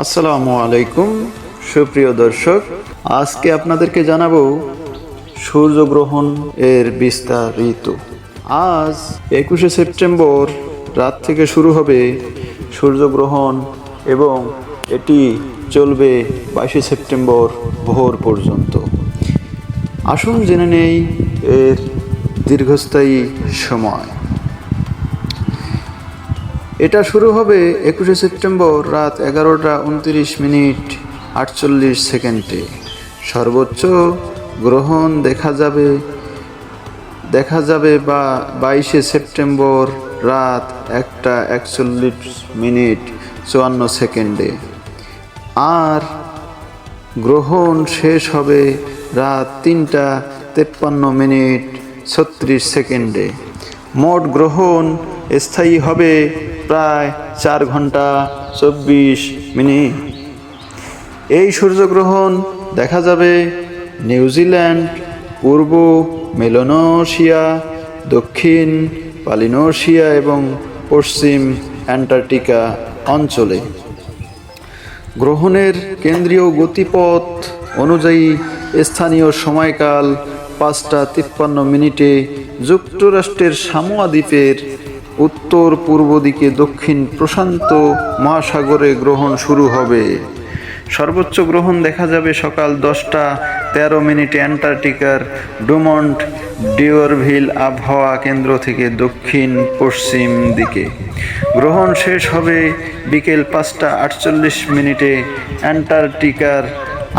আসসালামু আলাইকুম সুপ্রিয় দর্শক, আজকে আপনাদেরকে জানাবো সূর্যগ্রহণ এর বিস্তারিত। আজ 21শে সেপ্টেম্বর রাত থেকে শুরু হবে সূর্যগ্রহণ এবং এটি চলবে 22শে সেপ্টেম্বর ভোর পর্যন্ত। আসুন জেনে নেই এর দীর্ঘস্থায়ী সময়। এটা শুরু হবে 21শে সেপ্টেম্বর রাত 11:29:48 সর্বোচ্চ গ্রহণ দেখা যাবে 22শে সেপ্টেম্বর রাত 1:41:54 আর গ্রহণ শেষ হবে রাত 3:53:36। মোট গ্রহণ স্থায়ী হবে প্রায় 4 ঘন্টা 24 মিনিট। এই সূর্যগ্রহণ দেখা যাবে নিউজিল্যান্ড, পূর্ব মেলানেশিয়া, দক্ষিণ পলিনেশিয়া এবং পশ্চিম অ্যান্টার্কটিকা অঞ্চলে। গ্রহণের কেন্দ্রীয় গতিপথ অনুযায়ী স্থানীয় সময়কাল 5:53 যুক্তরাষ্ট্রের সামোয়া দ্বীপের উত্তর পূর্ব দিকে দক্ষিণ প্রশান্ত মহাসাগরে গ্রহণ শুরু হবে। সর্বোচ্চ গ্রহণ দেখা যাবে সকাল 10:13 অ্যান্টার্কটিকার ডুমন্ট ডিওরভিল আবহাওয়া কেন্দ্র থেকে দক্ষিণ পশ্চিম দিকে। গ্রহণ শেষ হবে বিকেল 5:48 অ্যান্টার্কটিকার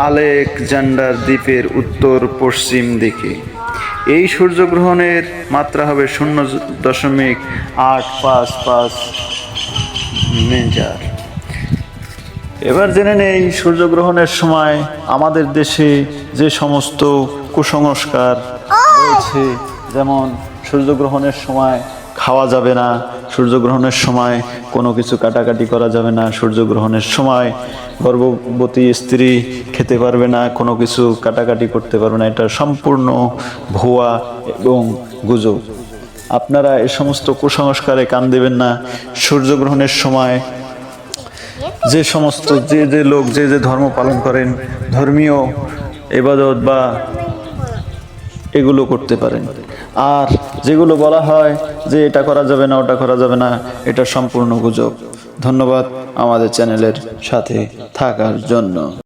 আলেকজান্ডার দ্বীপের উত্তর পশ্চিম দিকে। এই সূর্যগ্রহণের মাত্রা হবে 0.855 মিটার। এবার জেনে নেই সূর্যগ্রহণের সময় আমাদের দেশে যে সমস্ত কুসংস্কার রয়েছে, যেমন সূর্যগ্রহণের সময় খাওয়া যাবে না, সূর্যগ্রহণের সময় কোনো কিছু কাটাকাটি করা যাবে না, সূর্যগ্রহণের সময় গর্ভবতী স্ত্রী খেতে পারবে না, কোনো কিছু কাটাকাটি করতে পারবে না। এটা সম্পূর্ণ ভুয়া এবং গুজব। আপনারা এই সমস্ত কুসংস্কারে কান দেবেন না। সূর্যগ্রহণের সময় যে সমস্ত যে লোক যে ধর্ম পালন করেন, ধর্মীয় ইবাদত বা এগুলো করতে পারেন। আর যেগুলো বলা হয় যে এটা করা যাবে না, ওটা করা যাবে না, এটা সম্পূর্ণ গুজব। ধন্যবাদ আমাদের চ্যানেলের সাথে থাকার জন্য।